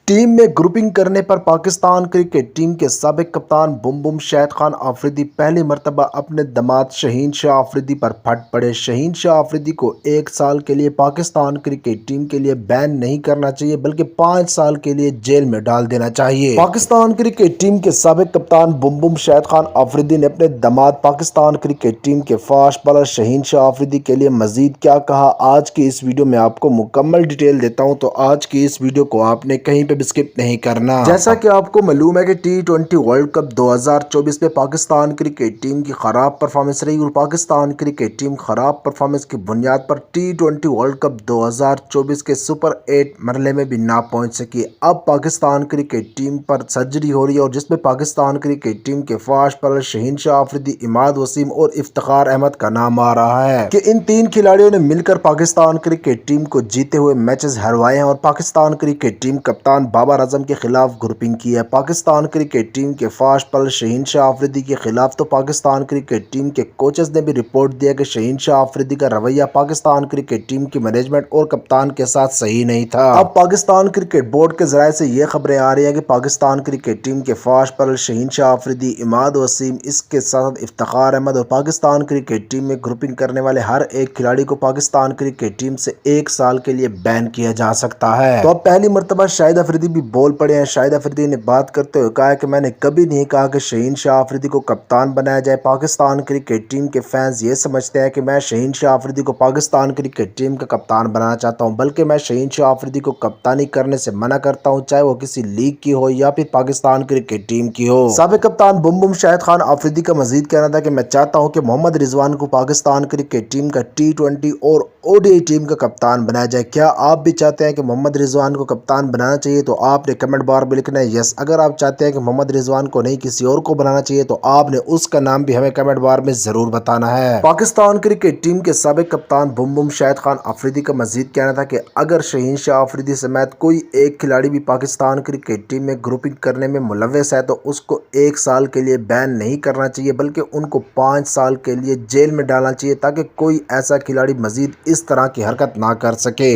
Team میں grouping کرنے پر Pakistan cricket team کے سابق کپتان بم بم شاہد خان آفریدی پہلی مرتبہ اپنے داماد شہین شاہ آفریدی پر پھٹ پڑے۔ شہین شاہ آفریدی کو 1 سال کے لیے پاکستان کرکٹ ٹیم کے لیے بین نہیں کرنا چاہیے بلکہ 5 سال کے لیے جیل میں ڈال دینا چاہیے۔ پاکستان کرکٹ ٹیم کے سابق کپتان بم بم شاہد خان آفریدی نے اپنے داماد پاکستان کرکٹ ٹیم کے فاسٹ بالر شہین شاہ آفریدی کے لیے مزید کیا کہا، آج کی اس ویڈیو میں آپ کو مکمل ڈیٹیل دیتا ہوں، تو آج کی اس ویڈیو کو آپ نے کہیں پہ سکپ نہیں کرنا۔ جیسا کہ آپ کو معلوم ہے کہ T20 ورلڈ کپ 2024 میں پاکستان کرکٹ ٹیم کی خراب پرفارمنس رہی اور پاکستان کرکٹ ٹیم خراب پرفارمنس کی بنیاد پر T20 ورلڈ کپ 2024 کے سپر 8 مرحلے میں بھی نہ پہنچ سکی۔ اب پاکستان کرکٹ ٹیم پر سرجری ہو رہی ہے اور جس میں پاکستان کرکٹ ٹیم کے فاسٹ بالر شہین شاہ آفریدی، عماد وسیم اور افتخار احمد کا نام آ رہا ہے کہ ان 3 کھلاڑیوں نے مل کر پاکستان کرکٹ ٹیم کو جیتے ہوئے میچز ہروائے ہیں اور پاکستان کرکٹ ٹیم کپتان بابر اعظم کے خلاف گروپنگ کی ہے۔ پاکستان کرکٹ ٹیم کے فاسٹ بالر شہین شاہ آفریدی کے خلاف تو پاکستان کرکٹ ٹیم کے کوچز نے بھی رپورٹ دیا کہ شہین شاہ آفریدی کا رویہ پاکستان کرکٹ ٹیم کی مینجمنٹ اور کپتان کے ساتھ صحیح نہیں تھا۔ اب پاکستان کرکٹ بورڈ کے ذرائع سے یہ خبریں آ رہی ہیں کہ پاکستان کرکٹ ٹیم کے فاسٹ بالر شہین شاہ آفریدی، عماد وسیم، اس کے ساتھ افتخار احمد اور پاکستان کرکٹ ٹیم میں گروپنگ کرنے والے ہر ایک کھلاڑی کو پاکستان کرکٹ ٹیم سے 1 سال کے لیے بین کیا جا سکتا ہے۔ تو اب پہلی مرتبہ شاہد آفریدی بھی بول پڑے ہیں۔ شاہد آفریدی نے بات کرتے ہوئے کہا کہ میں نے کبھی نہیں کہا کہ شہین شاہ آفریدی کو کپتان بنایا جائے۔ پاکستان کرکٹ ٹیم کے فینز یہ سمجھتے ہیں کہ میں شہین شاہ آفریدی کو پاکستان کرکٹ ٹیم کا کپتان بنانا چاہتا ہوں، بلکہ میں شہین شاہ آفریدی کو کپتانی کرنے سے منع کرتا ہوں، چاہے وہ کسی لیگ کی ہو یا پھر پاکستان کرکٹ ٹیم کی ہو۔ سابق کپتان بم بم شاہد خان آفریدی کا مزید کہنا تھا کہ میں چاہتا ہوں کہ محمد رضوان کو پاکستان کرکٹ ٹیم کا T20 اور ODI ٹیم کا کپتان بنایا جائے۔ کیا آپ بھی چاہتے ہیں کہ محمد رضوان کو کپتان بنانا چاہیے؟ تو آپ نے کمنٹ بار میں لکھنا ہے یس۔ اگر آپ چاہتے ہیں کہ محمد رضوان کو نہیں کسی اور کو بنانا چاہیے تو آپ نے اس کا نام بھی ہمیں کمنٹ بار میں ضرور بتانا ہے۔ پاکستان کرکٹ ٹیم کے سابق کپتان بم بم شاہد خان آفریدی کا مزید کہنا تھا کہ اگر شہین شاہ آفریدی سمیت کوئی ایک کھلاڑی بھی پاکستان کرکٹ ٹیم میں گروپنگ کرنے میں ملوث ہے تو اس کو 1 سال کے لیے بین نہیں کرنا چاہیے بلکہ ان کو 5 سال کے لیے جیل میں ڈالنا چاہیے تاکہ کوئی ایسا کھلاڑی مزید اس طرح کی حرکت نہ کر سکے۔